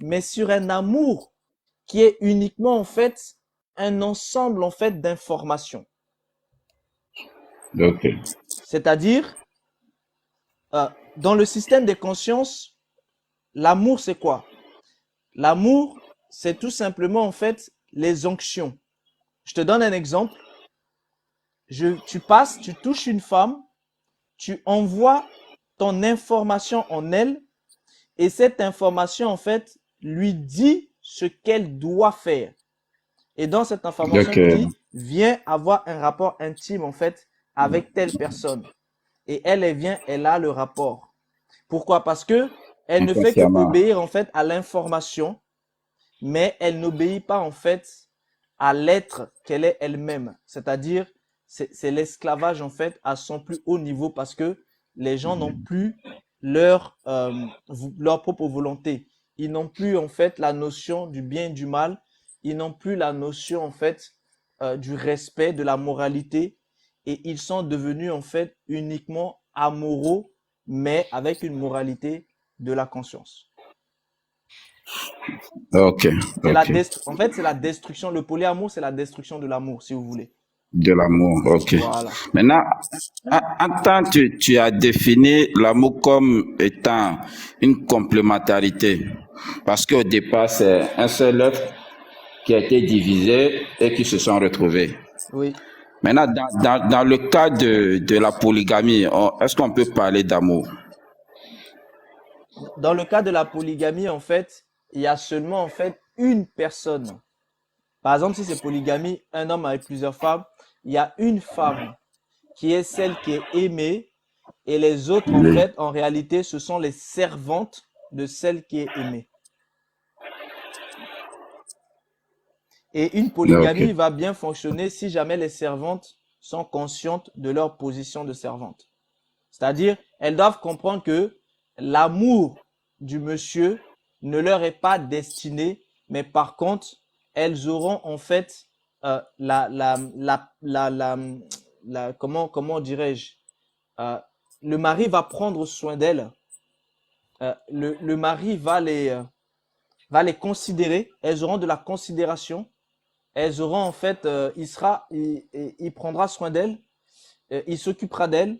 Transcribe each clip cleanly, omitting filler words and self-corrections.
mais sur un amour qui est uniquement en fait un ensemble en fait d'informations. Ok. C'est-à-dire, dans le système des consciences, l'amour c'est quoi? L'amour, c'est tout simplement en fait les onctions. Je te donne un exemple. Tu touches une femme, tu envoies ton information en elle et cette information en fait lui dit ce qu'elle doit faire. Et dans cette information, Ok. il dit, viens avoir un rapport intime en fait avec telle personne. Et elle vient, elle a le rapport. Pourquoi? Parce que elle ne fait que Inconsciemment. obéir en fait à l'information, mais elle n'obéit pas en fait à l'être qu'elle est elle-même. C'est-à-dire, c'est l'esclavage en fait à son plus haut niveau parce que les gens n'ont plus leur propre volonté. Ils n'ont plus en fait la notion du bien et du mal. Ils n'ont plus la notion en fait du respect, de la moralité. Et ils sont devenus en fait uniquement amoureux, mais avec une moralité de la conscience. Ok. Ok. En fait, c'est la destruction. Le polyamour, c'est la destruction de l'amour, si vous voulez. De l'amour. Ok. Voilà. Maintenant, en tant que tu as défini l'amour comme étant une complémentarité. Parce qu'au départ, c'est un seul œuf qui a été divisé et qui se sont retrouvés. Oui. Maintenant, dans le cas de la polygamie, est-ce qu'on peut parler d'amour? Dans le cas de la polygamie, en fait, il y a seulement en fait une personne. Par exemple, si c'est polygamie, un homme avec plusieurs femmes, il y a une femme qui est celle qui est aimée et les autres, en Oui. fait, en réalité, ce sont les servantes de celle qui est aimée. Et une Ok. polygamie va bien fonctionner si jamais les servantes sont conscientes de leur position de servante. C'est-à-dire, elles doivent comprendre que l'amour du monsieur ne leur est pas destiné, mais par contre, elles auront en fait comment dirais-je, euh, le mari va prendre soin d'elles, le mari va les considérer, elles auront de la considération, elles auront en fait, il prendra soin d'elles, il s'occupera d'elles,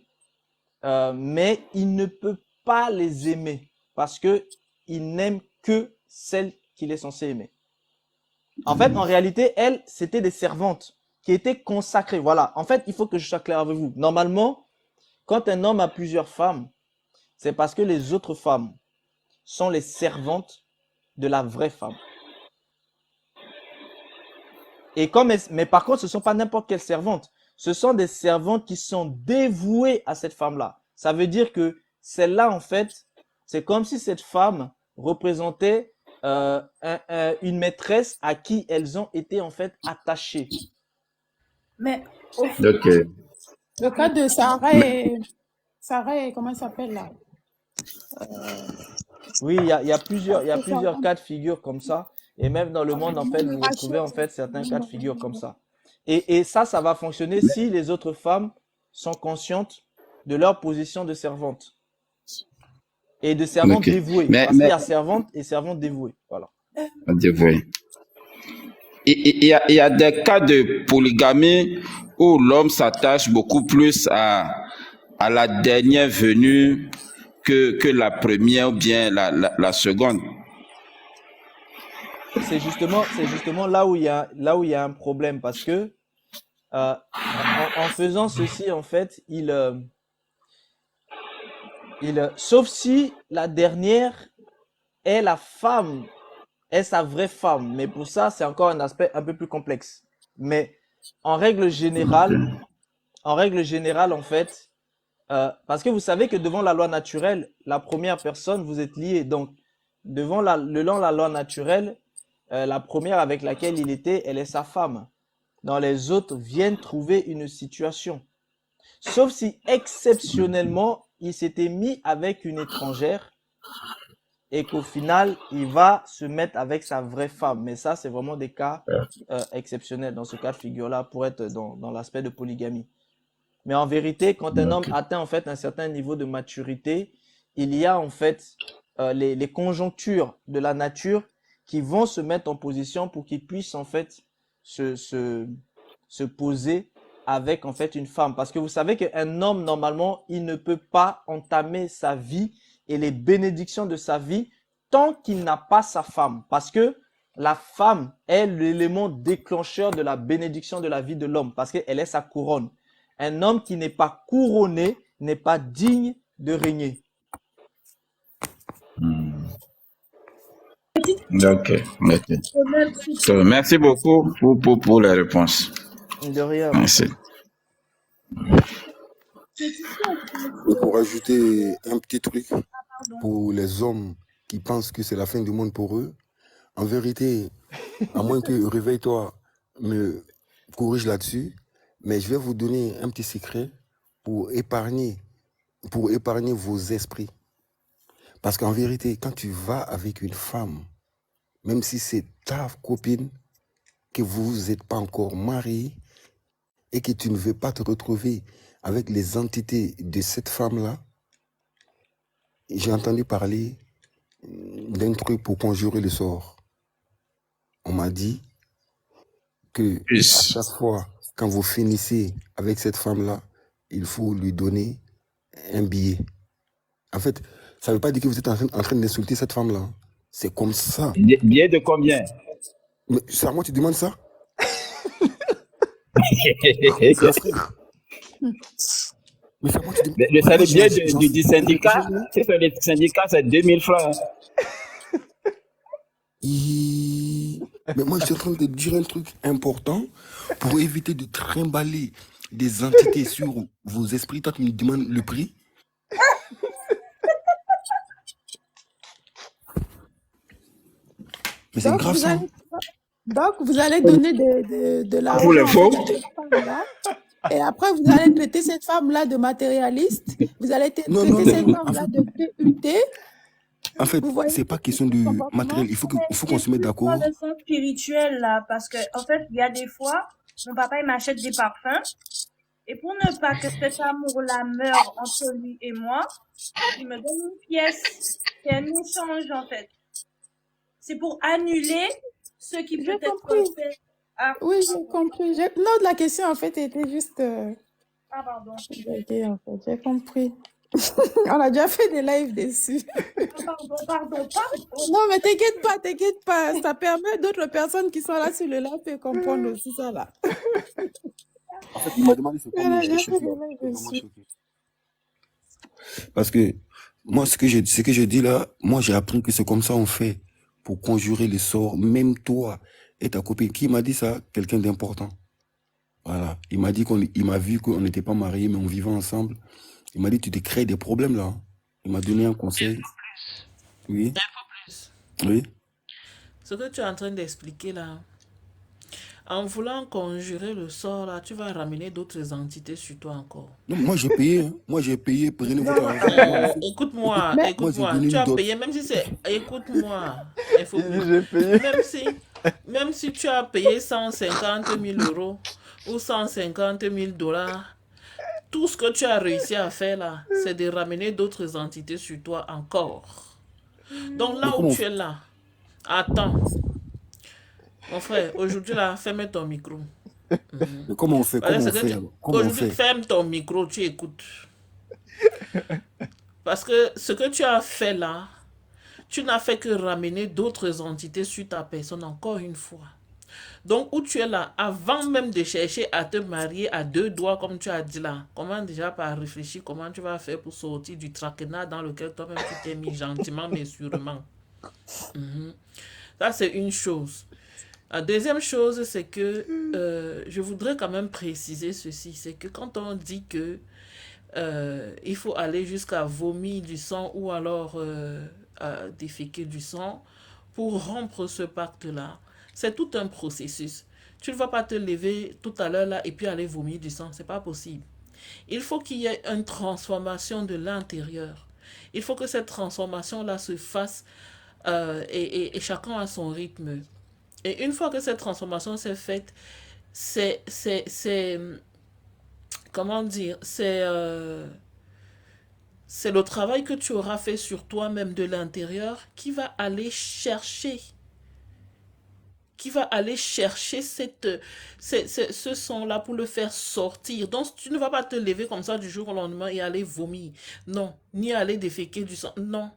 mais il ne peut pas les aimer parce que il n'aime que celle qu'il est censé aimer. En fait, en réalité, elles, c'était des servantes qui étaient consacrées. Voilà. En fait, il faut que je sois clair avec vous. Normalement, quand un homme a plusieurs femmes, c'est parce que les autres femmes sont les servantes de la vraie femme. Mais par contre, ce ne sont pas n'importe quelles servantes. Ce sont des servantes qui sont dévouées à cette femme-là. Ça veut dire que celle-là, en fait, c'est comme si cette femme représentait une maîtresse à qui elles ont été en fait attachées. Mais au fait, Ok. le cas de Mais, Sarah et comment elle s'appelle là? Oui, il y a C'est ça. plusieurs cas de figure comme ça. Et même dans le monde, en fait, vous retrouvez en Rachel. fait certains cas de figure comme ça. Et ça va fonctionner si les autres femmes sont conscientes de leur position de servante. Et de servante ok. dévouée. Parce qu'il Mais, y a servante et servante dévouée. Voilà. oui. Il y a des cas de polygamie où l'homme s'attache beaucoup plus à la dernière venue que la première ou bien la seconde. C'est justement là où il y a un problème. Parce que en faisant ceci, en fait, sauf si la dernière est la femme, est sa vraie femme. Mais pour ça, c'est encore un aspect un peu plus complexe. Mais en règle générale, en fait, parce que vous savez que devant la loi naturelle, la première personne, vous êtes lié. Donc, devant la loi naturelle, la première avec laquelle il était, elle est sa femme. Dans les autres viennent trouver une situation. Sauf si exceptionnellement, il s'était mis avec une étrangère et qu'au final, il va se mettre avec sa vraie femme. Mais ça, c'est vraiment des cas exceptionnels dans ce cas de figure-là pour être dans l'aspect de polygamie. Mais en vérité, quand un homme Ok. atteint en fait un certain niveau de maturité, il y a en fait les conjonctures de la nature qui vont se mettre en position pour qu'ils puissent en fait se, se, se poser avec en fait une femme. Parce que vous savez qu'un homme, normalement, il ne peut pas entamer sa vie et les bénédictions de sa vie tant qu'il n'a pas sa femme. Parce que la femme est l'élément déclencheur de la bénédiction de la vie de l'homme, parce qu'elle est sa couronne. Un homme qui n'est pas couronné n'est pas digne de régner. Ok. Merci beaucoup pour les réponses. De rien. Merci. Et pour ajouter un petit truc, pour les hommes qui pensent que c'est la fin du monde pour eux, en vérité, à moins que Réveille-toi me corrige là-dessus, mais je vais vous donner un petit secret pour épargner vos esprits. Parce qu'en vérité, quand tu vas avec une femme, même si c'est ta copine, que vous n'êtes pas encore marié et que tu ne veux pas te retrouver avec les entités de cette femme-là, j'ai entendu parler d'un truc pour conjurer le sort. On m'a dit que à chaque fois, quand vous finissez avec cette femme-là, il faut lui donner un billet. En fait, ça ne veut pas dire que vous êtes en train d'insulter cette femme-là. C'est comme ça. Billet de combien? Mais c'est à moi que tu demandes ça? Mais c'est à moi que tu demandes. Mais c'est le billet du syndicat. Si c'est le syndicat, c'est 2000 francs. Mais moi, je suis en train de te dire un truc important pour éviter de trimballer des entités sur vos esprits. Toi, tu me demandes le prix. Mais c'est grave ça. Donc, vous allez donner de l'argent Pour les faux. à cette femme-là. Et après, vous allez traiter cette femme-là de matérialiste. Vous allez traiter cette femme-là de PUT. En fait, c'est pas question de matériel. Il faut qu'on se mette d'accord. Dans le sens spirituel, là, parce que, en fait, il y a des fois, mon papa, il m'achète des parfums. Et pour ne pas que cet amour-là meure entre lui et moi, il me donne une pièce. C'est un échange, en fait. C'est pour annuler ce qui peut être fait. Ah. Oui, j'ai compris. Non, la question, en fait, était juste... Ah, pardon. J'ai compris. On a déjà fait des lives dessus. Pardon. Non, mais t'inquiète pas. Ça permet d'autres personnes qui sont là sur le live de comprendre aussi ça, là. En fait, il m'a demandé c'est comment choqué. Parce que moi, ce que je dis là, moi, j'ai appris que c'est comme ça on fait pour conjurer les sorts. Même toi et ta copine. Qui m'a dit ça? Quelqu'un d'important. Voilà. Il m'a dit il m'a vu qu'on n'était pas mariés, mais on vivait ensemble. Il m'a dit, tu te crées des problèmes là. Il m'a donné un conseil. Oui. Oui. Ce que tu es en train d'expliquer là, en voulant conjurer le sort là, tu vas ramener d'autres entités sur toi encore. Non, moi j'ai payé. Hein. Moi j'ai payé. Prenez votre argent. Écoute-moi. Tu as payé, même si c'est. Écoute-moi. Il faut même si tu as payé 150 000 € ou 150 000 $, tout ce que tu as réussi à faire là, c'est de ramener d'autres entités sur toi encore. Donc là où tu es là, attends. Mon frère, aujourd'hui là, ferme ton micro. Mais comment on fait? Aujourd'hui, ferme ton micro, tu écoutes. Parce que ce que tu as fait là, tu n'as fait que ramener d'autres entités sur ta personne encore une fois. Donc, où tu es là, avant même de chercher à te marier à deux doigts, comme tu as dit là, comment déjà par réfléchir, comment tu vas faire pour sortir du traquenard dans lequel toi-même tu t'es mis gentiment mais sûrement. Ça, c'est une chose. La deuxième chose, c'est que je voudrais quand même préciser ceci, c'est que quand on dit que il faut aller jusqu'à vomir du sang ou alors déféquer du sang pour rompre ce pacte-là, c'est tout un processus. Tu ne vas pas te lever tout à l'heure là et puis aller vomir du sang, c'est pas possible. Il faut qu'il y ait une transformation de l'intérieur. Il faut que cette transformation-là se fasse et chacun a son rythme. Et une fois que cette transformation s'est faite, comment dire, c'est le travail que tu auras fait sur toi-même de l'intérieur qui va aller chercher qui va aller chercher ce son-là pour le faire sortir. Donc, tu ne vas pas te lever comme ça du jour au lendemain et aller vomir. Non. Ni aller déféquer du sang. Non.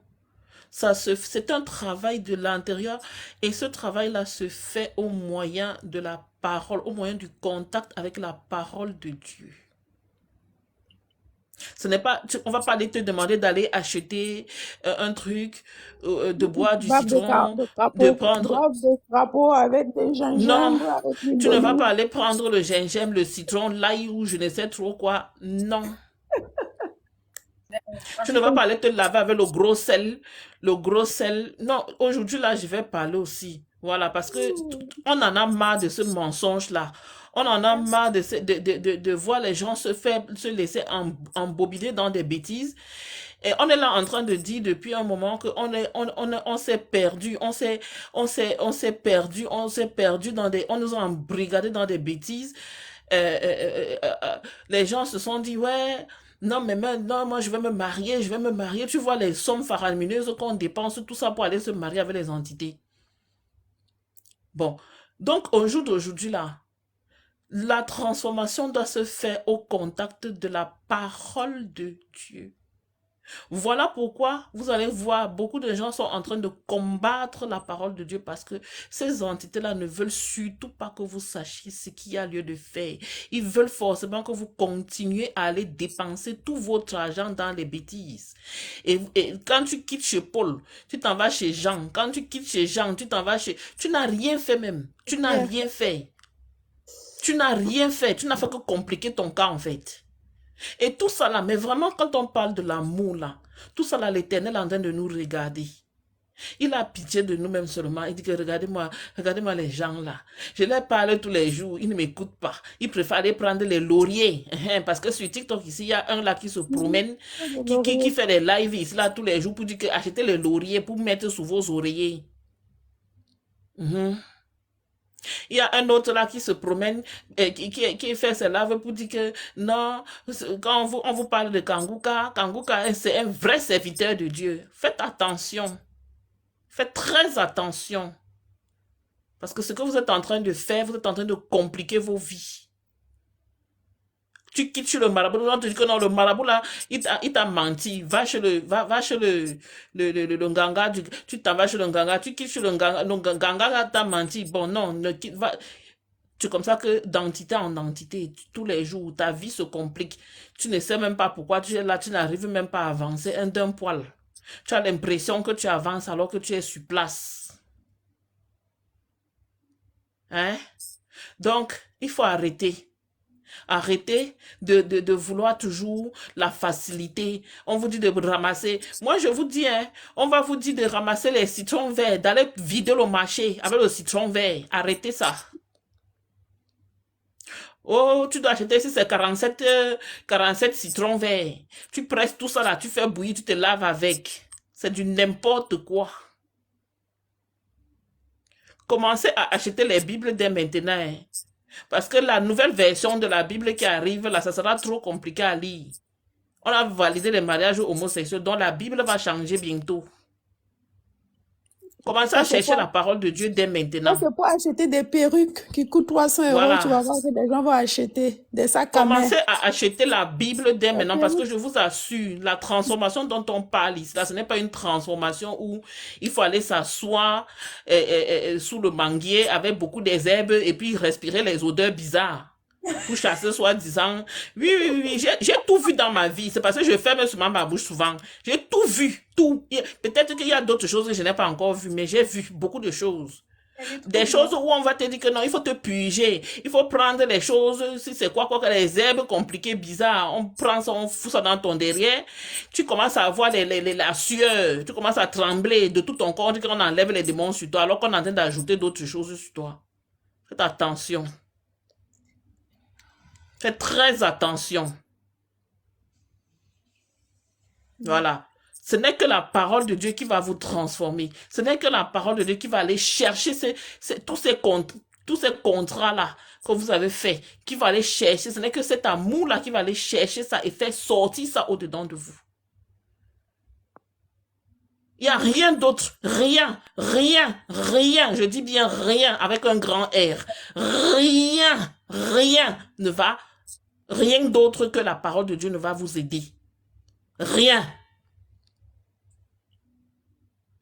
C'est un travail de l'intérieur et ce travail-là se fait au moyen de la parole, au moyen du contact avec la parole de Dieu. Ce n'est pas, on va pas aller te demander d'aller acheter un truc, de boire du Bave citron, de crapaud, prendre... bave de crapaud avec des Non, gingembre, avec l'huile tu ne vas d'olive. pas aller prendre le gingembre, le citron, l'ail ou je ne sais trop quoi. Non. Tu ne vas pas aller te laver avec le gros sel. Le gros sel. Non, aujourd'hui, là, je vais parler aussi. Voilà, parce que on en a marre de ce mensonge-là. On en a marre de voir les gens se laisser embobiner dans des bêtises. Et on est là en train de dire depuis un moment on s'est perdu, on s'est perdu on nous a embrigadés dans des bêtises. Les gens se sont dit, ouais, non, mais maintenant, moi, je vais me marier. Tu vois les sommes faramineuses qu'on dépense, tout ça pour aller se marier avec les entités. Bon, donc, au jour d'aujourd'hui, là, la transformation doit se faire au contact de la parole de Dieu. Voilà pourquoi vous allez voir, beaucoup de gens sont en train de combattre la parole de Dieu parce que ces entités-là ne veulent surtout pas que vous sachiez ce qu'il y a lieu de faire. Ils veulent forcément que vous continuez à aller dépenser tout votre argent dans les bêtises. Et quand tu quittes chez Paul, tu t'en vas chez Jean. Quand tu quittes chez Jean, tu t'en vas chez... Tu n'as rien fait même. Tu n'as rien fait. Tu n'as rien fait. Tu n'as fait que compliquer ton cas en fait. Et tout ça là, mais vraiment quand on parle de l'amour là, tout ça là, l'Éternel est en train de nous regarder. Il a pitié de nous-mêmes seulement. Il dit que regardez-moi les gens là. Je leur parle tous les jours, ils ne m'écoutent pas. Ils préfèrent aller prendre les lauriers. Parce que sur TikTok ici, il y a un là qui se promène, qui fait des lives ici là tous les jours pour dire que achetez les lauriers pour mettre sous vos oreillers. Il y a un autre là qui se promène, qui fait ses lives pour dire que non, quand on vous parle de Kanguka, c'est un vrai serviteur de Dieu. Faites attention. Faites très attention. Parce que ce que vous êtes en train de faire, vous êtes en train de compliquer vos vies. Tu quittes chez le marabout, on te dit que non, le marabout là, il t'a menti. Va chez le nganga, tu t'en vas chez le nganga, tu quittes chez le nganga t'a menti. Bon, non, ne quitte, va. C'est comme ça que d'entité en entité, tous les jours, ta vie se complique. Tu ne sais même pas pourquoi tu es là, tu n'arrives même pas à avancer d'un poil. Tu as l'impression que tu avances alors que tu es sur place. Hein? Donc, il faut arrêter. Arrêtez de vouloir toujours la facilité. On vous dit de ramasser. Moi, je vous dis, hein, on va vous dire de ramasser les citrons verts, d'aller vider le marché avec le citron vert. Arrêtez ça. Oh, tu dois acheter ici, c'est 47 citrons verts. Tu presses tout ça là, tu fais bouillir, tu te laves avec. C'est du n'importe quoi. Commencez à acheter les Bibles dès maintenant. Hein. Parce que la nouvelle version de la Bible qui arrive, là, ça sera trop compliqué à lire. On a validé les mariages homosexuels, donc la Bible va changer bientôt. Commencez à chercher la parole de Dieu dès maintenant. C'est pour acheter des perruques qui coûtent 300 €. Voilà. Tu vas voir que les gens vont acheter des sacs à main. Commencez à acheter la Bible dès maintenant parce que je vous assure, la transformation dont on parle ici, là, ce n'est pas une transformation où il faut aller s'asseoir sous le manguier avec beaucoup des herbes et puis respirer les odeurs bizarres. Pour chasser soi-disant. Oui, j'ai tout vu dans ma vie. C'est parce que je ferme seulement ma bouche souvent. J'ai tout vu, tout. Peut-être qu'il y a d'autres choses que je n'ai pas encore vues, mais j'ai vu beaucoup de choses. Des choses où on va te dire que non, il faut te purger. Il faut prendre les choses, si c'est quoi, les herbes compliquées, bizarres. On prend ça, on fout ça dans ton derrière. Tu commences à avoir la sueur. Tu commences à trembler de tout ton corps. On dit qu'on enlève les démons sur toi, alors qu'on est en train d'ajouter d'autres choses sur toi. Faites attention. Faites très attention. Voilà. Ce n'est que la parole de Dieu qui va vous transformer. Ce n'est que la parole de Dieu qui va aller chercher tous ces contrats-là que vous avez faits, qui va aller chercher. Ce n'est que cet amour-là qui va aller chercher ça et faire sortir ça au-dedans de vous. Il n'y a rien d'autre. Rien, rien, rien. Je dis bien rien avec un grand R. Rien, rien ne va, rien d'autre que la parole de Dieu ne va vous aider. Rien.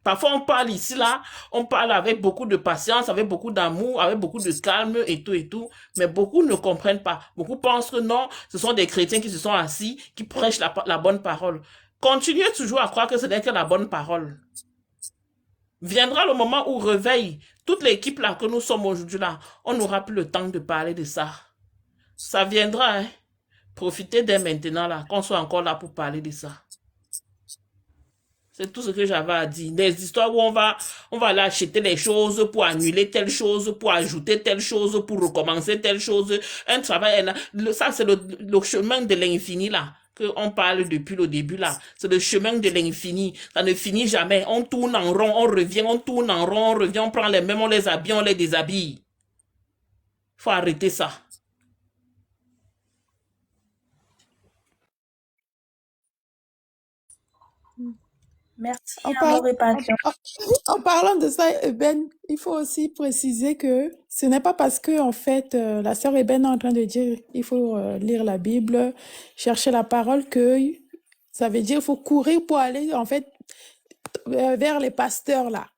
Parfois, on parle ici, là, on parle avec beaucoup de patience, avec beaucoup d'amour, avec beaucoup de calme et tout, mais beaucoup ne comprennent pas. Beaucoup pensent que non, ce sont des chrétiens qui se sont assis, qui prêchent la bonne parole. Continuez toujours à croire que ce n'est que la bonne parole. Viendra le moment où réveille toute l'équipe là que nous sommes aujourd'hui là, on n'aura plus le temps de parler de ça. Ça viendra, hein. Profitez dès maintenant là, qu'on soit encore là pour parler de ça. C'est tout ce que j'avais à dire. Des histoires où on va aller acheter les choses pour annuler telle chose, pour ajouter telle chose, pour recommencer telle chose. Un travail, ça c'est le chemin de l'infini là, qu'on parle depuis le début là. C'est le chemin de l'infini. Ça ne finit jamais. On tourne en rond, on revient, on tourne en rond, on revient, on prend les mêmes, on les habille, on les déshabille. Faut arrêter ça. Merci, En, amour et patience. en parlant de ça, Eben, il faut aussi préciser que ce n'est pas parce que, en fait, la sœur Eben est en train de dire il faut lire la Bible, chercher la parole, que ça veut dire qu'il faut courir pour aller, en fait, vers les pasteurs, là.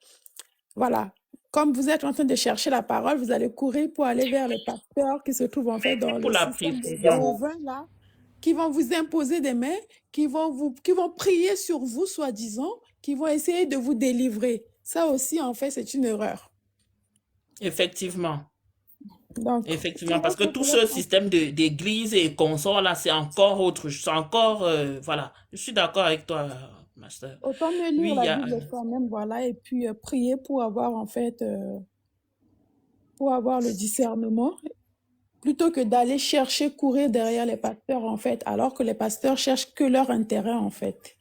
Voilà. Comme vous êtes en train de chercher la parole, vous allez courir pour aller vers les pasteurs qui se trouvent, en fait, dans Pour le la système de précision. Jéhovah, là, qui vont vous imposer des mains, qui vont prier sur vous, soi-disant, qui vont essayer de vous délivrer. Ça aussi, en fait, c'est une erreur. Effectivement. Donc, Effectivement, parce que tout ce système d'église et consorts là, c'est encore autre chose. C'est encore, voilà. Je suis d'accord avec toi, Master. autant mieux lire Oui, il y la a, Bible soi-même, voilà, et puis prier pour avoir, en fait, pour avoir le discernement, plutôt que d'aller chercher, courir derrière les pasteurs, en fait, alors que les pasteurs cherchent que leur intérêt, en fait.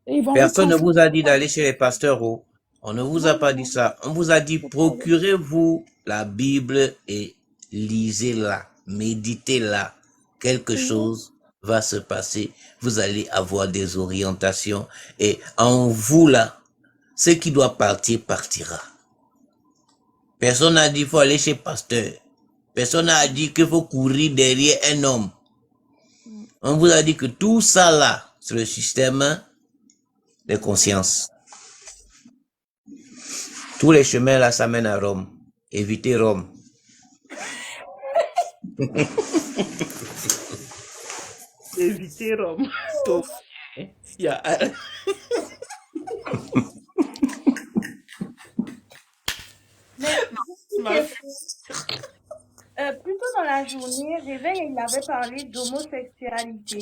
Et ils vont vous Personne ne transmettre vous a dit d'aller chez les pasteurs. Oh. On ne vous a pas dit ça. On vous a dit procurez-vous la Bible et lisez-la, méditez-la. Quelque chose va se passer. Vous allez avoir des orientations et en vous là, ce qui doit partir partira. Personne n'a dit qu'il faut aller chez pasteur. Personne n'a dit qu'il faut courir derrière un homme. On vous a dit que tout ça là, c'est le système de conscience. Tous les chemins là, ça mène à Rome. Évitez Rome. éviter Rome. Donc, il y a, Plus tôt dans la journée, Réveil, il avait parlé d'homosexualité.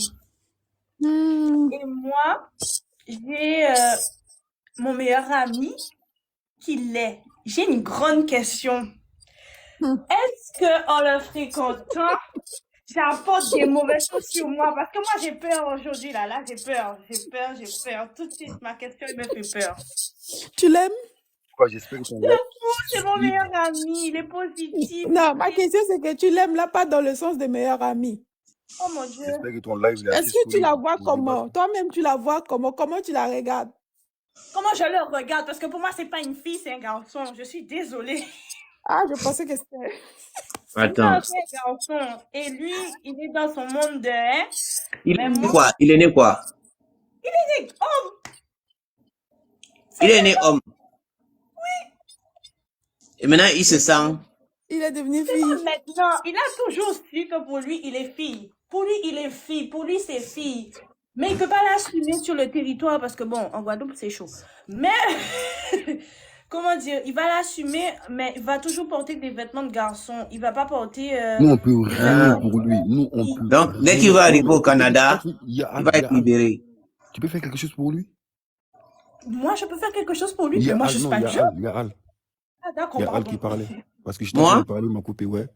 Et moi, j'ai mon meilleur ami qui l'est. J'ai une grande question. Est-ce qu'en le fréquentant, j'apporte des mauvaises choses sur moi? Parce que moi, j'ai peur aujourd'hui, là. J'ai peur. Tout de suite, ma question, elle me fait peur. Tu l'aimes? J'espère que ton C'est fou, c'est mon meilleur ami, il est positif. Non, ma question, c'est que tu l'aimes là, pas dans le sens de meilleur ami. Oh mon Dieu. J'espère que ton live il est Est-ce que tu la vois comment? Toi-même, tu la vois comment? Comment tu la regardes? Comment je le regarde? Parce que pour moi, c'est pas une fille, c'est un garçon. Je suis désolée. Ah, je pensais que c'était... Attends. Non, c'est un garçon. Et lui, il est dans son monde de... Hein? Il Mais est né moi- quoi? Il est né quoi? Oh, Il est né homme. Et maintenant, il se sent. Il est devenu fille. maintenant, il a toujours su que pour lui, il est fille. Pour lui, il est fille. Pour lui, c'est fille. Mais il peut pas l'assumer sur le territoire parce que bon, en Guadeloupe, c'est chaud. Mais, comment dire, il va l'assumer, mais il va toujours porter des vêtements de garçon. Il va pas porter... Nous, on peut rien pour lui. Nous, on peut. Donc, dès qu'il va arriver au Canada, il va être libéré. Tu peux faire quelque chose pour lui? Moi, je peux faire quelque chose pour lui, Il y mais a moi, Al, je suis non, pas il y a Dieu. Al, il y a Al. Ah, Il d'accord, y a Al pardon. qui parlait. Parce que je Moi? t'ai parlé, m'a coupé, ouais.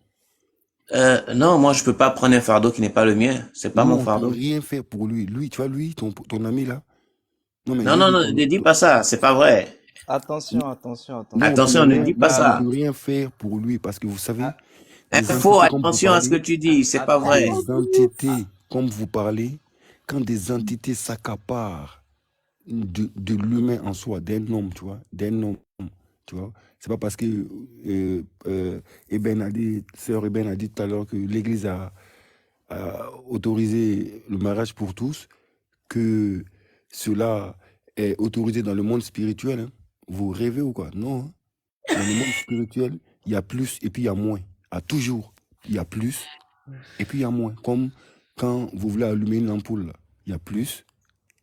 Non, moi, je peux pas prendre un fardeau qui n'est pas le mien. C'est pas Nous, mon on peut fardeau. rien faire pour lui. Lui, tu vois, lui, ton ami là. Mais Non, non, non, ne dis pas ça. C'est pas vrai. Attention, attention, attention. Nous, on Attention, peut ne rien- dis pas nous, ça. On peut rien faire pour lui parce que vous savez. Il les faut entités, comme vous attention à ce que parlez, tu dis. C'est pas vrai. Les entités, comme vous parlez, quand des entités s'accaparent de l'humain en soi, d'un homme, tu vois, d'un homme, tu vois. C'est pas parce que Sœur Eben a dit tout à l'heure que l'Église a autorisé le mariage pour tous, que cela est autorisé dans le monde spirituel, hein. Vous rêvez ou quoi? Non, hein. Dans le monde spirituel, il y a plus et puis il y a moins. À toujours, il y a plus et puis il y a moins. Comme quand vous voulez allumer une ampoule, là, il y a plus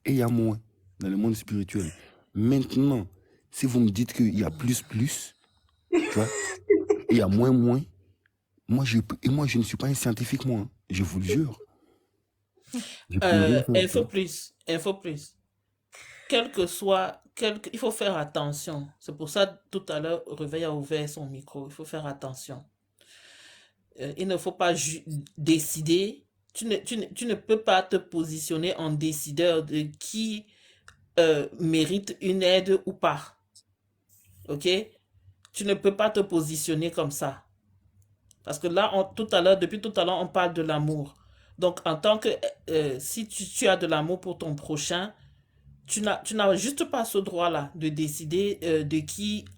et il y a moins dans le monde spirituel. Maintenant, si vous me dites qu'il y a plus, tu vois, et il y a moins, moi je ne suis pas un scientifique, moi, hein. Je vous le jure. Je peux rien faire, tu Info vois. plus, info plus. Il faut faire attention. C'est pour ça, tout à l'heure, Réveil a ouvert son micro. Il faut faire attention. Il ne faut pas décider. Tu ne peux pas te positionner en décideur de qui mérite une aide ou pas. Ok? Tu ne peux pas te positionner comme ça. Parce que là, depuis tout à l'heure, on parle de l'amour. Donc, en tant que, si tu as de l'amour pour ton prochain, tu n'as juste pas ce droit-là de décider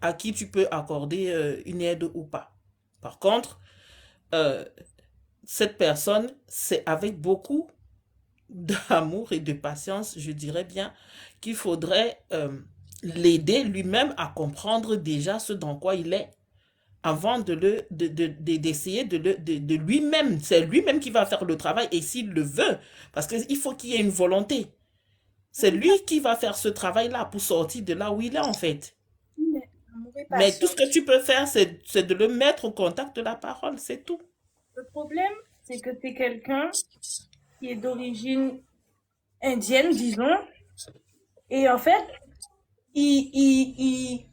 à qui tu peux accorder une aide ou pas. Par contre, euh, cette personne, c'est avec beaucoup d'amour et de patience, je dirais bien, qu'il faudrait l'aider lui-même à comprendre déjà ce dans quoi il est avant d'essayer de lui-même. C'est lui-même qui va faire le travail et s'il le veut, parce qu'il faut qu'il y ait une volonté. C'est lui qui va faire ce travail-là pour sortir de là où il est en fait. Mais amour et Mais tout ce patience. que tu peux faire, c'est de le mettre au contact de la parole, c'est tout. Le problème, c'est que c'est quelqu'un qui est d'origine indienne, disons, et en fait, il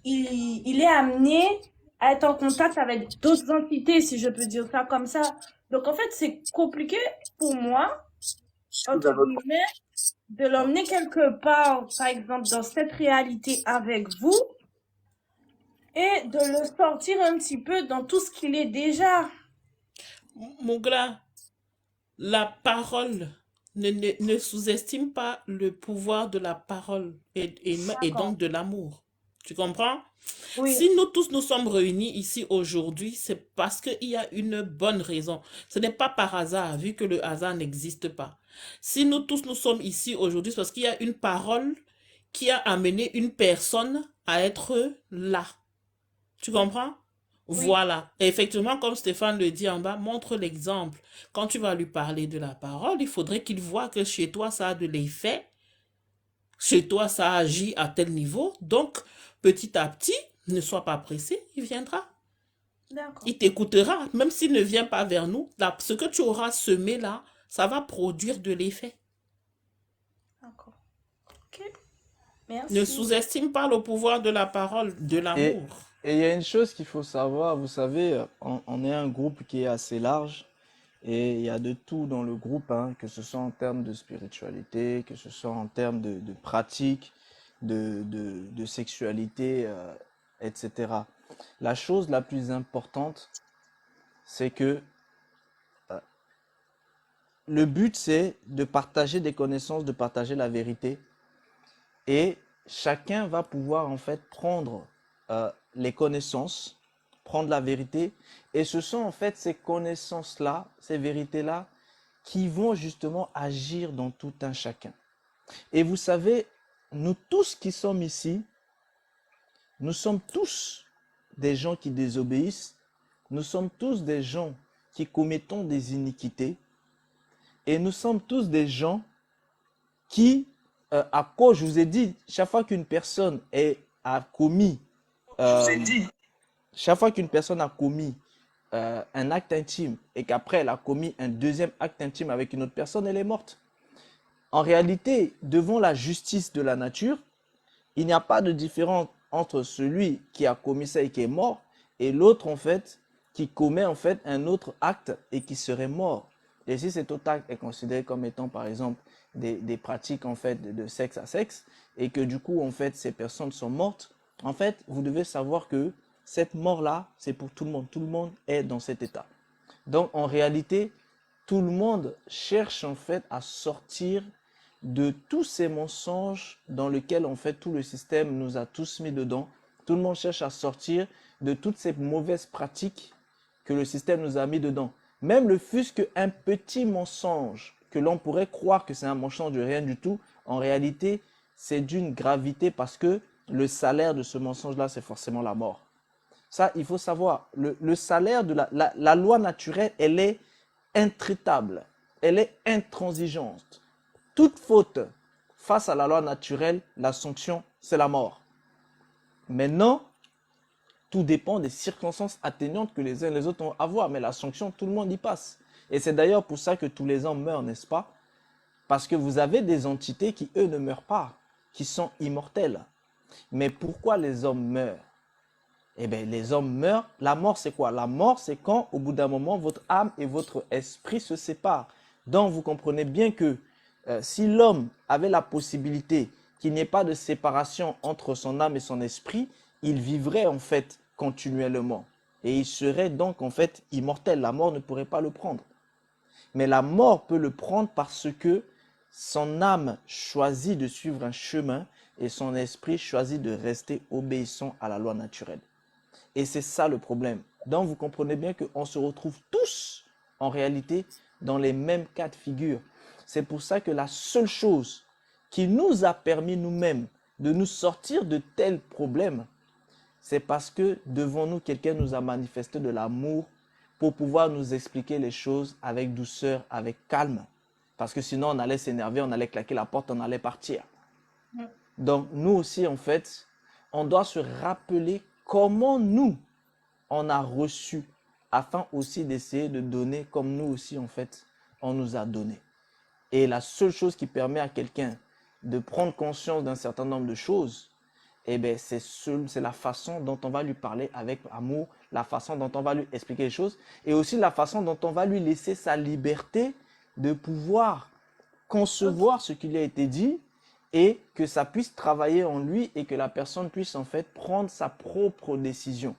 est amené à être en contact avec d'autres entités, si je peux dire ça comme ça. Donc, en fait, c'est compliqué pour moi, entre guillemets, de l'emmener quelque part, par exemple, dans cette réalité avec vous, et de le sortir un petit peu dans tout ce qu'il est déjà. Mon gars, la parole, ne sous-estime pas le pouvoir de la parole et D'accord. donc de l'amour. Tu comprends? Oui. Si nous tous nous sommes réunis ici aujourd'hui, c'est parce qu'il y a une bonne raison. Ce n'est pas par hasard, vu que le hasard n'existe pas. Si nous tous nous sommes ici aujourd'hui, c'est parce qu'il y a une parole qui a amené une personne à être là. Tu comprends? Oui. Voilà. Et effectivement, comme Stéphane le dit en bas, montre l'exemple. Quand tu vas lui parler de la parole, il faudrait qu'il voit que chez toi, ça a de l'effet. Chez toi, ça agit à tel niveau. Donc, petit à petit, ne sois pas pressé, il viendra. D'accord. Il t'écoutera, même s'il ne vient pas vers nous. Là, ce que tu auras semé là, ça va produire de l'effet. D'accord. Ok. Ne Merci. sous-estime pas le pouvoir de la parole, de Et l'amour. et il y a une chose qu'il faut savoir, vous savez, on est un groupe qui est assez large et il y a de tout dans le groupe, hein, que ce soit en termes de spiritualité, que ce soit en termes de pratique, de sexualité, etc. La chose la plus importante, c'est que le but, c'est de partager des connaissances, de partager la vérité. Et chacun va pouvoir en fait prendre les connaissances, prendre la vérité. Et ce sont en fait ces connaissances-là, ces vérités-là, qui vont justement agir dans tout un chacun. Et vous savez, nous tous qui sommes ici, nous sommes tous des gens qui désobéissent. Nous sommes tous des gens qui commettons des iniquités. Et nous sommes tous des gens qui, à cause, je vous ai dit, chaque fois qu'une personne a commis, chaque fois qu'une personne a commis un acte intime et qu'après elle a commis un deuxième acte intime avec une autre personne, elle est morte. En réalité, devant la justice de la nature, il n'y a pas de différence entre celui qui a commis ça et qui est mort et l'autre en fait qui commet en fait un autre acte et qui serait mort. Et si cet autre acte est considéré comme étant par exemple des pratiques en fait de sexe à sexe et que du coup en fait ces personnes sont mortes, en fait vous devez savoir que cette mort-là c'est pour tout le monde est dans cet état. Donc en réalité tout le monde cherche en fait à sortir de tous ces mensonges dans lesquels en fait tout le système nous a tous mis dedans. Tout le monde cherche à sortir de toutes ces mauvaises pratiques que le système nous a mis dedans. Même le fût-ce qu'un petit mensonge que l'on pourrait croire que c'est un mensonge de rien du tout, en réalité, c'est d'une gravité parce que le salaire de ce mensonge-là, c'est forcément la mort. Ça, il faut savoir, le salaire de la loi naturelle, elle est intraitable, elle est intransigeante. Toute faute face à la loi naturelle, la sanction, c'est la mort. Maintenant, tout dépend des circonstances atténuantes que les uns et les autres vont avoir, mais la sanction, tout le monde y passe. Et c'est d'ailleurs pour ça que tous les hommes meurent, n'est-ce pas? Parce que vous avez des entités qui, eux, ne meurent pas, qui sont immortelles. Mais pourquoi les hommes meurent? Eh bien, les hommes meurent. La mort, c'est quoi? La mort, c'est quand, au bout d'un moment, votre âme et votre esprit se séparent. Donc, vous comprenez bien que si l'homme avait la possibilité qu'il n'y ait pas de séparation entre son âme et son esprit, il vivrait en fait continuellement. Et il serait donc en fait immortel. La mort ne pourrait pas le prendre. Mais la mort peut le prendre parce que son âme choisit de suivre un chemin et son esprit choisit de rester obéissant à la loi naturelle. Et c'est ça le problème. Donc vous comprenez bien qu'on se retrouve tous en réalité dans les mêmes cas de figure. C'est pour ça que la seule chose qui nous a permis nous-mêmes de nous sortir de tels problèmes, c'est parce que devant nous, quelqu'un nous a manifesté de l'amour pour pouvoir nous expliquer les choses avec douceur, avec calme. Parce que sinon, on allait s'énerver, on allait claquer la porte, on allait partir. Donc, nous aussi, en fait, on doit se rappeler comment nous, on a reçu, afin aussi d'essayer de donner comme nous aussi, en fait, on nous a donné. Et la seule chose qui permet à quelqu'un de prendre conscience d'un certain nombre de choses, eh bien, c'est la façon dont on va lui parler avec amour, la façon dont on va lui expliquer les choses, et aussi la façon dont on va lui laisser sa liberté de pouvoir concevoir ce qui lui a été dit et que ça puisse travailler en lui et que la personne puisse en fait prendre sa propre décision.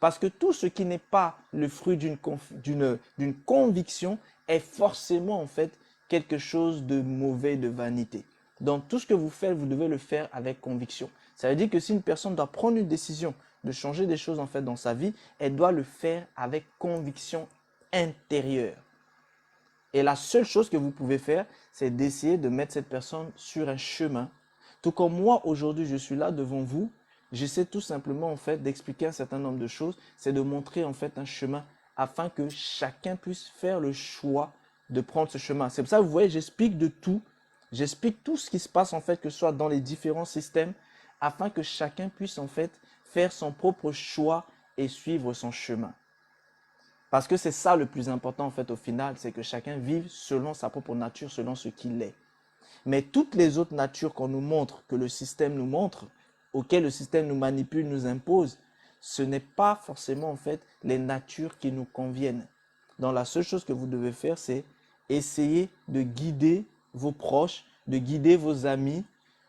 Parce que tout ce qui n'est pas le fruit d'une conviction est forcément en fait quelque chose de mauvais, de vanité. Donc tout ce que vous faites, vous devez le faire avec conviction. Ça veut dire que si une personne doit prendre une décision de changer des choses en fait dans sa vie, elle doit le faire avec conviction intérieure. Et la seule chose que vous pouvez faire, c'est d'essayer de mettre cette personne sur un chemin. Tout comme moi, aujourd'hui, je suis là devant vous. J'essaie tout simplement, en fait, d'expliquer un certain nombre de choses. C'est de montrer, en fait, un chemin afin que chacun puisse faire le choix de prendre ce chemin. C'est pour ça que vous voyez, j'explique de tout. J'explique tout ce qui se passe, en fait, que ce soit dans les différents systèmes, afin que chacun puisse, en fait, faire son propre choix et suivre son chemin. Parce que c'est ça le plus important en fait au final, c'est que chacun vive selon sa propre nature, selon ce qu'il est. Mais toutes les autres natures qu'on nous montre, que le système nous montre, auxquelles le système nous manipule, nous impose, ce n'est pas forcément en fait les natures qui nous conviennent. Donc la seule chose que vous devez faire, c'est essayer de guider vos proches, de guider vos amis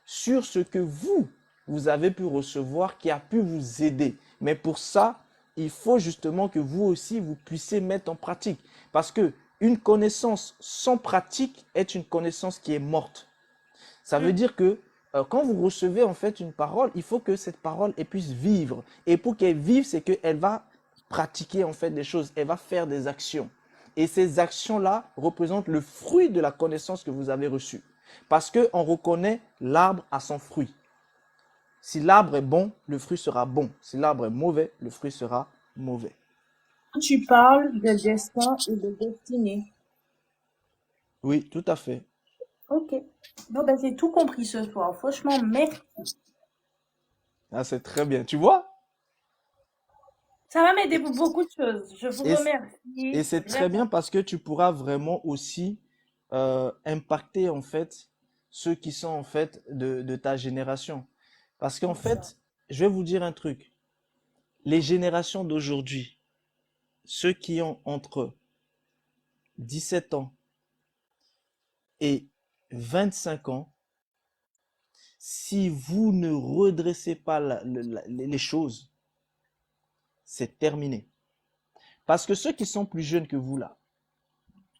sur ce que vous avez pu recevoir qui a pu vous aider. Mais pour ça, il faut justement que vous aussi, vous puissiez mettre en pratique. Parce que une connaissance sans pratique est une connaissance qui est morte. Ça veut dire que quand vous recevez en fait une parole, il faut que cette parole elle puisse vivre. Et pour qu'elle vive, c'est qu'elle va pratiquer en fait des choses, elle va faire des actions. Et ces actions-là représentent le fruit de la connaissance que vous avez reçue. Parce qu'on reconnaît l'arbre à son fruit. Si l'arbre est bon, le fruit sera bon. Si l'arbre est mauvais, le fruit sera mauvais. Tu parles de destin et de destinée. Oui, tout à fait. Ok. Bon, ben, j'ai tout compris ce soir. Franchement, merci. Ah, c'est très bien. Tu vois? Ça va m'aider pour beaucoup de choses. Je vous Et remercie. c'est très bien parce que tu pourras vraiment aussi impacter en fait ceux qui sont en fait de ta génération. Parce qu'en fait, je vais vous dire un truc. Les générations d'aujourd'hui, ceux qui ont entre 17 ans et 25 ans, si vous ne redressez pas les choses, c'est terminé. Parce que ceux qui sont plus jeunes que vous là,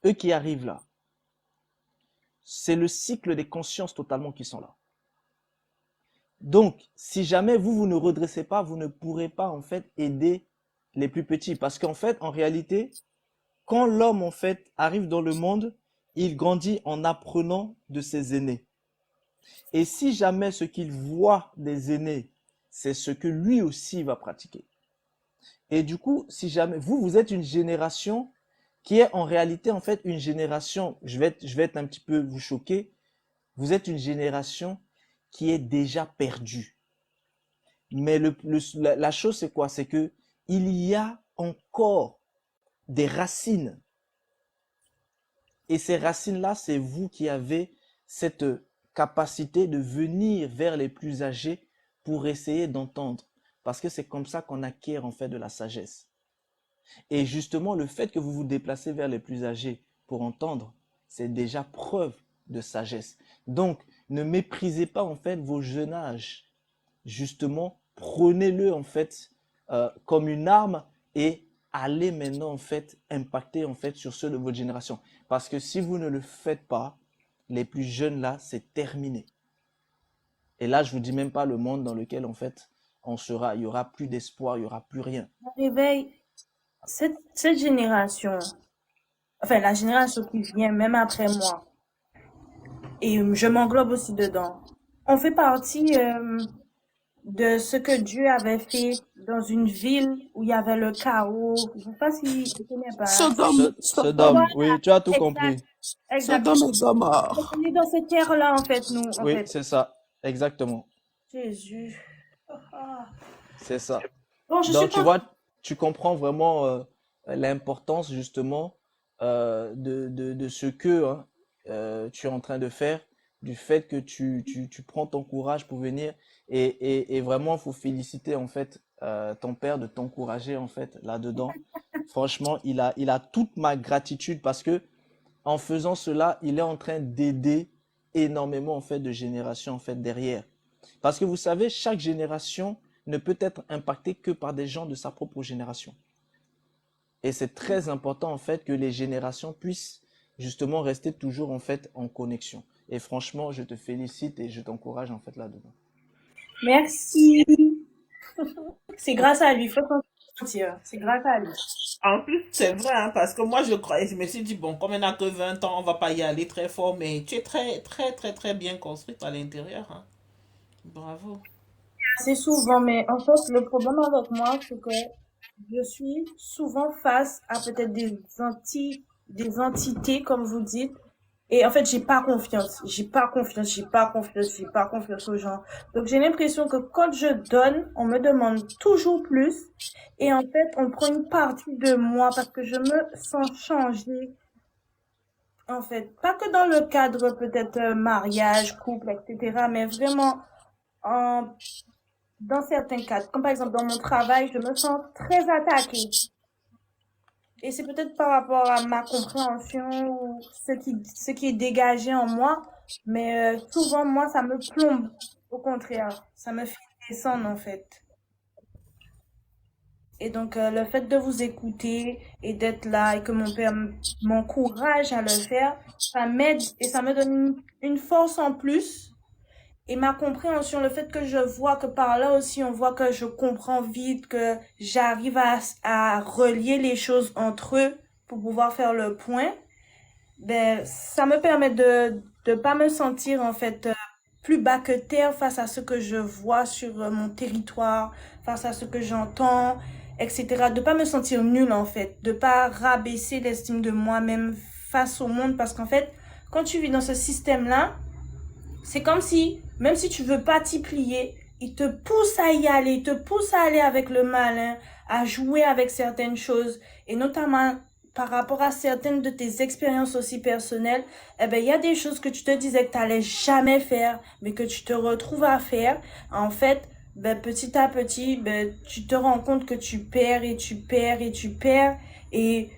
eux qui arrivent là, c'est le cycle des consciences totalement qui sont là. Donc, si jamais vous ne redressez pas, vous ne pourrez pas en fait aider les plus petits. Parce qu'en fait, en réalité, quand l'homme en fait arrive dans le monde, il grandit en apprenant de ses aînés. Et si jamais ce qu'il voit des aînés, c'est ce que lui aussi va pratiquer. Et du coup, si jamais vous êtes une génération qui est en réalité en fait une génération, je vais être un petit peu vous choquer, vous êtes une génération qui est déjà perdue. Mais la chose c'est quoi? C'est que il y a encore des racines. Et ces racines-là, c'est vous qui avez cette capacité de venir vers les plus âgés pour essayer d'entendre. Parce que c'est comme ça qu'on acquiert en fait de la sagesse. Et justement, le fait que vous vous déplacez vers les plus âgés pour entendre, c'est déjà preuve de sagesse. Donc, ne méprisez pas en fait vos jeunes âges. Justement, prenez-le en fait comme une arme et allez maintenant en fait impacter en fait sur ceux de votre génération. Parce que si vous ne le faites pas, les plus jeunes là, c'est terminé. Et là, je vous dis même pas le monde dans lequel en fait on sera. Il y aura plus d'espoir, il y aura plus rien. Réveil, cette génération, enfin la génération qui vient même après moi, et je m'englobe aussi dedans, on fait partie de ce que Dieu avait fait dans une ville où il y avait le chaos. Je ne sais pas si je connais pas. Sodome, Sodome, Voilà, oui, tu as tout compris. exactement. Sodome et Gomorrhe. On est dans cette terre-là, en fait, nous, en Oui, fait. c'est ça, exactement. Jésus. Ah. C'est ça. Bon, je Donc, suis tu pas... vois, tu comprends vraiment l'importance justement de ce que hein, tu es en train de faire, du fait que tu prends ton courage pour venir et vraiment, il faut féliciter en fait ton père de t'encourager en fait là-dedans. Franchement, il a toute ma gratitude parce que en faisant cela, il est en train d'aider énormément en fait de générations en fait derrière. Parce que vous savez, chaque génération ne peut être impactée que par des gens de sa propre génération. Et c'est très important en fait que les générations puissent justement rester toujours en fait en connexion. Et franchement, je te félicite et je t'encourage en fait là-dedans. Merci. C'est grâce à lui, faut s'en sentir. C'est grâce à lui. En plus, c'est vrai, hein, parce que moi, je croyais, je me suis dit, bon, comme elle n'a que 20 ans, on va pas y aller très fort, mais tu es très, très, très, très bien construite à l'intérieur. Hein. Bravo. C'est souvent, mais en fait, le problème avec moi, c'est que je suis souvent face à peut-être des entités, comme vous dites. Et en fait, j'ai pas confiance aux gens. Donc, j'ai l'impression que quand je donne, on me demande toujours plus. Et en fait, on prend une partie de moi parce que je me sens changer. En fait, pas que dans le cadre peut-être mariage, couple, etc., mais vraiment dans certains cadres. Comme par exemple dans mon travail, je me sens très attaquée. Et c'est peut-être par rapport à ma compréhension ou ce qui est dégagé en moi, mais souvent, moi, ça me plombe. Au contraire, ça me fait descendre, en fait. Et donc, le fait de vous écouter et d'être là et que mon père m'encourage à le faire, ça m'aide et ça me donne une force en plus. Et ma compréhension, le fait que je vois que par là aussi, on voit que je comprends vite, que j'arrive à relier les choses entre eux pour pouvoir faire le point, ben, ça me permet de pas me sentir, en fait, plus bas que terre face à ce que je vois sur mon territoire, face à ce que j'entends, etc. De pas me sentir nulle, en fait. De pas rabaisser l'estime de moi-même face au monde. Parce qu'en fait, quand tu vis dans ce système-là, c'est comme si, même si tu veux pas t'y plier, il te pousse à y aller, il te pousse à aller avec le malin, à jouer avec certaines choses, et notamment par rapport à certaines de tes expériences aussi personnelles, eh ben, il y a des choses que tu te disais que tu n'allais jamais faire, mais que tu te retrouves à faire. En fait, ben, petit à petit, ben, tu te rends compte que tu perds et tu perds et tu perds, et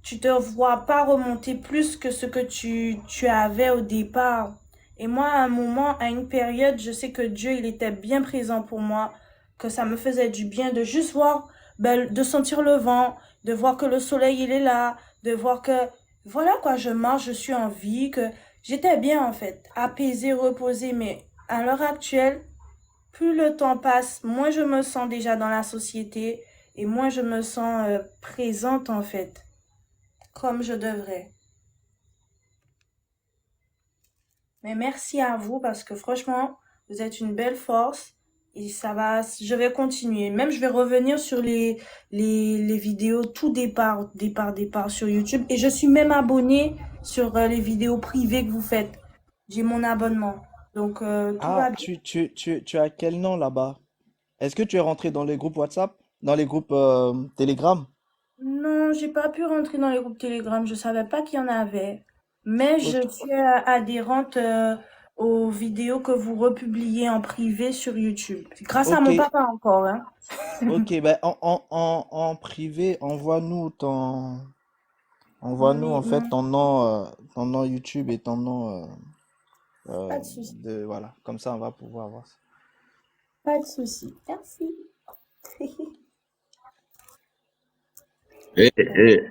tu te vois pas remonter plus que ce que tu avais au départ. Et moi, à un moment, à une période, je sais que Dieu, il était bien présent pour moi, que ça me faisait du bien de juste voir, ben, de sentir le vent, de voir que le soleil, il est là, de voir que, voilà quoi, je marche, je suis en vie, que j'étais bien en fait, apaisée, reposée, mais à l'heure actuelle, plus le temps passe, moins je me sens déjà dans la société et moins je me sens présente en fait, comme je devrais. Mais merci à vous parce que franchement, vous êtes une belle force et ça va, je vais continuer. Même je vais revenir sur les vidéos tout départ sur YouTube et je suis même abonnée sur les vidéos privées que vous faites. J'ai mon abonnement. Donc tout va Ah, bien. tu as quel nom là-bas? Est-ce que tu es rentré dans les groupes WhatsApp? Dans les groupes Telegram? Non, j'ai pas pu rentrer dans les groupes Telegram, je savais pas qu'il y en avait. Mais je Ok, suis adhérente aux vidéos que vous republiez en privé sur YouTube. C'est grâce à ok, mon papa encore, hein. ok. Ben, en privé, envoie-nous en fait Mon- ton nom YouTube et ton nom Pas de souci, voilà. Comme ça, on va pouvoir voir ça. pas de souci. Merci.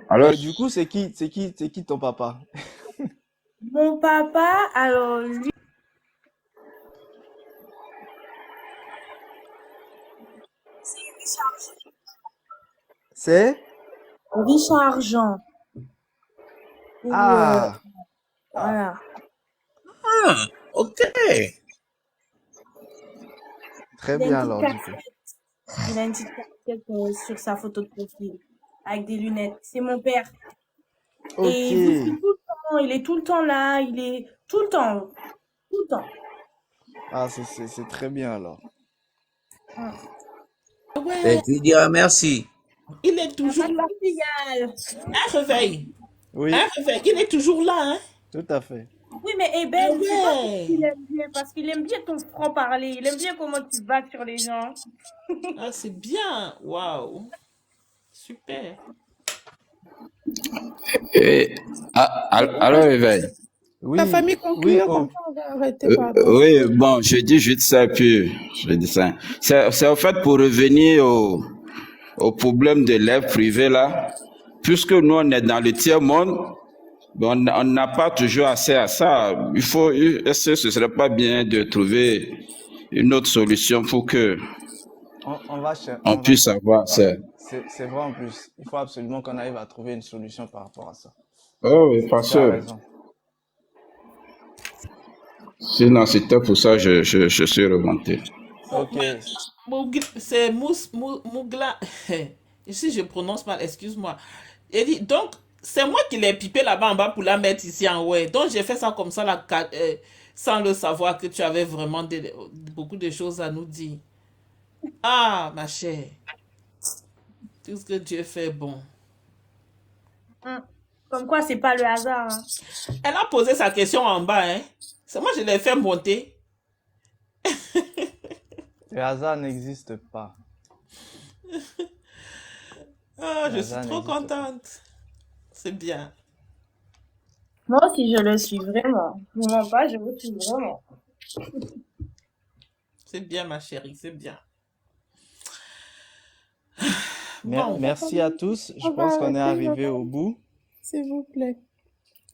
Alors, Et du coup, c'est qui ton papa? Mon papa, alors lui, C'est? Richard Jean. Ou Ah, voilà. Ah, ok. très Il a une bien petite alors du coup. casquette. Il a une petite casquette sur sa photo de profil. Avec des lunettes. C'est mon père. Ok. Et il vous suit tout le temps. Il est tout le temps là. Il est tout le temps. Tout le temps. Ah, c'est très bien alors. Hum. Ouais, Tu diras merci. il est toujours Papa de là. Portugal. Un réveil. Un Oui, réveil. Il est toujours là, hein? tout à fait. Oui, mais Ah Eben, c'est pas parce qu'il ouais. aime bien, parce qu'il aime bien ton franc-parler. Il aime bien comment tu vas sur les gens. Ah, c'est bien. Waouh. Super. et, alors, éveil. Ta Oui, famille oui, conclue, comme oh. ça on va arrêter, pardon. Oui, bon, je dis juste ça, puis je dis ça. C'est en fait pour revenir au problème de l'air privé là. Puisque nous, on est dans le tiers-monde, on n'a pas toujours accès à ça. Est-ce que ce serait pas bien de trouver une autre solution pour que On on va puisse avoir ça? c'est vrai en plus. Il faut absolument qu'on arrive à trouver une solution par rapport à ça. Oh oui, parce Tu as que raison. sinon, c'était pour ça que je suis remonté. Ok. C'est Mougla. Si je prononce mal, excuse-moi. Il dit, donc, c'est moi qui l'ai pipé là-bas en bas pour la mettre ici en haut. Donc, j'ai fait ça comme ça, sans le savoir que tu avais vraiment beaucoup de choses à nous dire. Ah, ma chère, tout ce que Dieu fait est bon. Hum. Comme quoi, c'est pas le hasard, hein. Elle a posé sa question en bas, hein. C'est moi, je l'ai fait monter. Le hasard n'existe pas. Ah, Le je suis hasard trop n'existe pas. contente. C'est bien. Moi aussi, je le suis vraiment. Je vous mens pas, je le suis vraiment. C'est bien, ma chérie, c'est bien. Mer- Bon, merci à tous. Je On va pense qu'on est arrêter, arrivé madame, au bout. s'il vous plaît.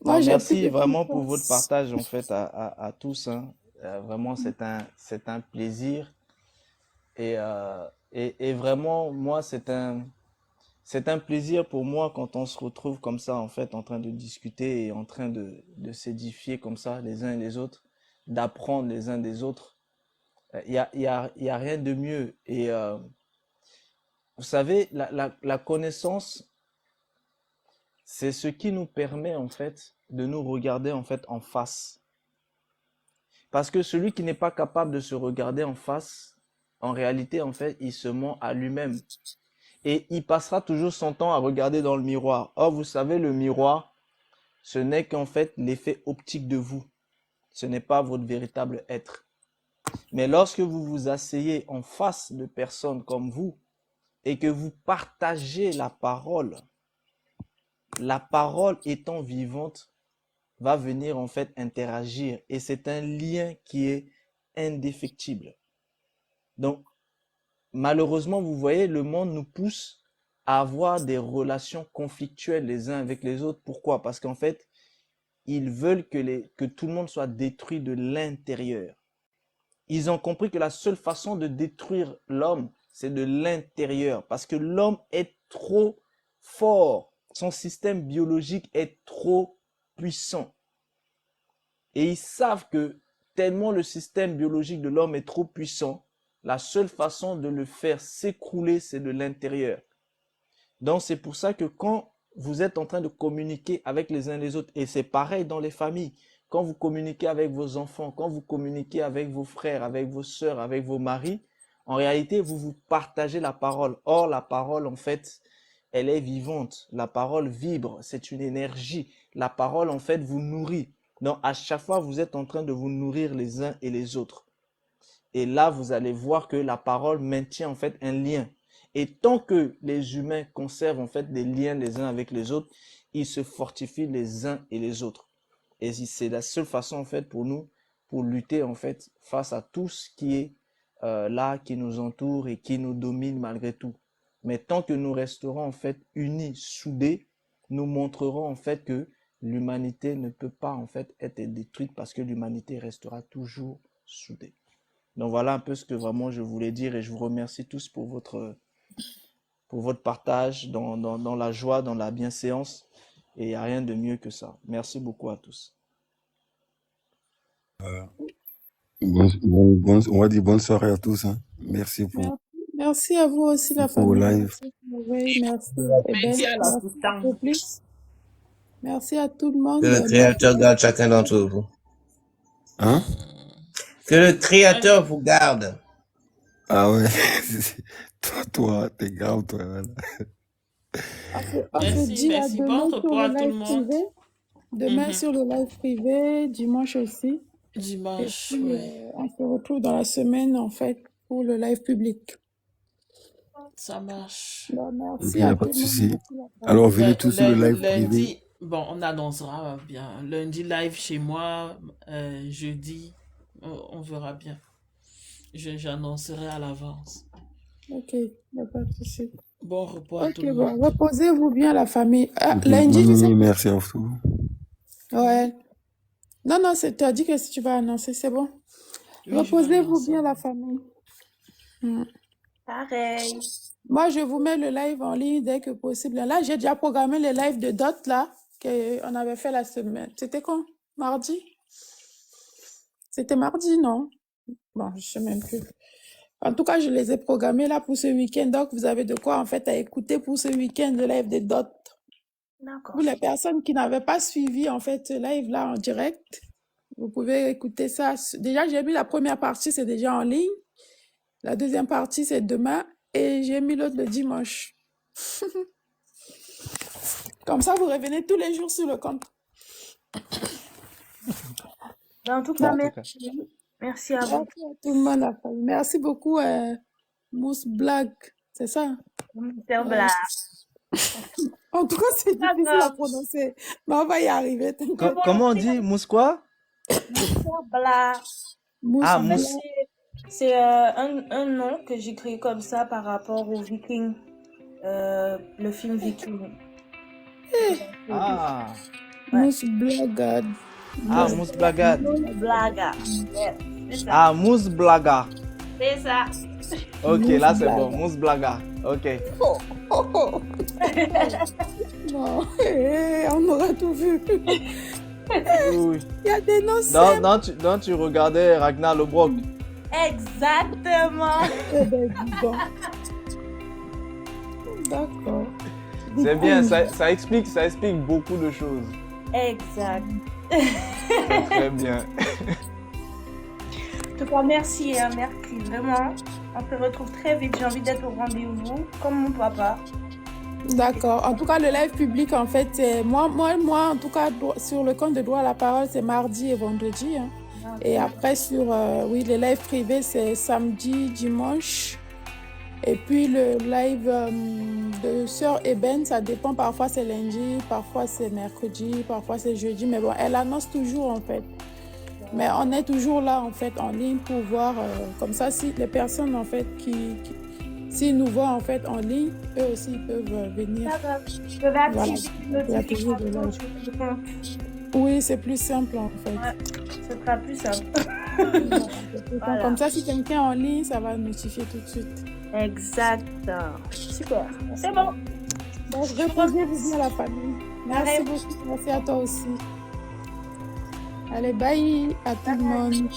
Non, Moi, j'ai plus merci de vraiment pour votre puissance. partage en fait à tous, hein. Vraiment, c'est un plaisir et vraiment, moi, c'est un plaisir pour moi quand on se retrouve comme ça en fait en train de discuter et en train de s'édifier comme ça les uns et les autres, d'apprendre les uns des autres. Il y a rien de mieux. Et vous savez, la connaissance, c'est ce qui nous permet en fait de nous regarder en fait en face. Parce que celui qui n'est pas capable de se regarder en face, en réalité, en fait, il se ment à lui-même. Et il passera toujours son temps à regarder dans le miroir. Or, vous savez, le miroir, ce n'est qu'en fait l'effet optique de vous. Ce n'est pas votre véritable être. Mais lorsque vous vous asseyez en face de personnes comme vous et que vous partagez la parole étant vivante va venir en fait interagir et c'est un lien qui est indéfectible. Donc, malheureusement, vous voyez, le monde nous pousse à avoir des relations conflictuelles les uns avec les autres. Pourquoi? Parce qu'en fait, ils veulent que tout le monde soit détruit de l'intérieur. Ils ont compris que la seule façon de détruire l'homme, c'est de l'intérieur, parce que l'homme est trop fort. Son système biologique est trop puissant. Et ils savent que tellement le système biologique de l'homme est trop puissant, la seule façon de le faire s'écrouler, c'est de l'intérieur. Donc c'est pour ça que quand vous êtes en train de communiquer avec les uns les autres, et c'est pareil dans les familles, quand vous communiquez avec vos enfants, quand vous communiquez avec vos frères, avec vos sœurs, avec vos maris, en réalité, vous vous partagez la parole. Or, la parole, en fait, elle est vivante. La parole vibre, c'est une énergie. La parole, en fait, vous nourrit. Donc, à chaque fois, vous êtes en train de vous nourrir les uns et les autres. Et là, vous allez voir que la parole maintient, en fait, un lien. Et tant que les humains conservent, en fait, des liens les uns avec les autres, ils se fortifient les uns et les autres. Et c'est la seule façon, en fait, pour nous, pour lutter, en fait, face à tout ce qui est là, qui nous entoure et qui nous domine malgré tout. Mais tant que nous resterons, en fait, unis, soudés, nous montrerons, en fait, que l'humanité ne peut pas, en fait, être détruite parce que l'humanité restera toujours soudée. Donc, voilà un peu ce que vraiment je voulais dire et je vous remercie tous pour votre partage dans la joie, dans la bienséance. Et il n'y a rien de mieux que ça. Merci beaucoup à tous. On va dire bonne soirée à tous. Hein. Merci pour Merci à vous aussi, la pour famille. live. Oui, merci. Merci à Merci l'assistant. plus. Merci à tout le monde. Que le Créateur garde chacun d'entre vous. Hein? Que le Créateur vous garde. Ah ouais. toi, t'es grave, toi. Voilà. On se Merci, dit à merci. Bon demain sur repos à le tout le live monde. privé. Demain Mhm. sur le live privé, dimanche aussi. Et Dimanche, puis, oui. on se retrouve dans la semaine, en fait, pour le live public. Ça marche. Bon, Ok, merci y a à pas tout de le monde. souci. Merci, la famille. Alors, venez tous sur le live privé. Lundi, bon, on annoncera bien. Lundi, live chez moi. Jeudi, on verra bien. J'annoncerai à l'avance. Ok, il n'y a pas de souci. Bon repos à tout Ok, le bon, monde. reposez-vous bien, la famille. Ok, Lundi, je sais. merci à vous. Ouais. Non, tu as dit que si tu vas annoncer, c'est bon. Oui, je vais Reposez-vous annoncer. bien, la famille. Mm. Pareil. Moi, je vous mets le live en ligne dès que possible. Là, j'ai déjà programmé le live de Dot, là, qu'on avait fait la semaine. C'était quand? Mardi? C'était mardi, non? Bon, je sais même plus. En tout cas, je les ai programmés là pour ce week-end. Donc, vous avez de quoi, en fait, à écouter pour ce week-end, le live de Dot. D'accord. Pour les personnes qui n'avaient pas suivi, en fait, ce live-là en direct, vous pouvez écouter ça. Déjà, j'ai mis la première partie, c'est déjà en ligne. La deuxième partie, c'est demain. Et j'ai mis l'autre le dimanche. Comme ça, vous revenez tous les jours sur le compte. En tout cas, En tout cas. merci. Merci à vous. Merci à tout le monde, la famille. Merci beaucoup, Mousse Blague. C'est ça? Mr. Black. En tout cas, c'est difficile à prononcer. Mais on va y arriver. t'inquiète. Comment on dit mousse quoi? Mr. Black. Mousse Ah, En fait, mousse. c'est un nom que j'ai créé comme ça par rapport au Viking, le film Viking. Ah, Ouais. Mousse Blague. ah mousse blagade. Blaga. Yes, c'est ça. Ah, mousse blaga. C'est ça. Ok, Mousse là c'est blaga. bon, mousse blaga. Ok. Oh. Non, on aura tout vu. Oui. Il y a des noms simples. Donc tu regardais Ragnar Lodbrok. Exactement. Eh ben, dis donc. D'accord. C'est bien, ça explique beaucoup de choses. Exact. C'est très bien. En tout cas, merci, merci. Vraiment, on se retrouve très vite. J'ai envie d'être au rendez-vous, comme mon papa. D'accord. En tout cas, le live public, en fait, c'est moi, en tout cas, sur le compte de Droit à la parole, c'est mardi et vendredi. Hein. Et après, sur les lives privés, c'est samedi, dimanche. Et puis, le live de Sœur Eben, ça dépend. Parfois, c'est lundi, parfois, c'est mercredi, parfois, c'est jeudi. Mais bon, elle annonce toujours, en fait. Mais on est toujours là, en fait, en ligne pour voir. Comme ça, si les personnes, en fait, s'ils nous voient, en fait, en ligne, eux aussi, ils peuvent venir. Je vais activer Voilà. les Il y a toujours des notifications lives. sur le compte. Oui, c'est plus simple en fait. Ouais, ce sera plus simple. Voilà. Comme ça, si quelqu'un est en ligne, ça va notifier tout de suite. Exact. Super. C'est bon. Donc, reposez-vous bien la famille. Merci beaucoup. Merci à toi aussi. Allez, bye à tout le monde.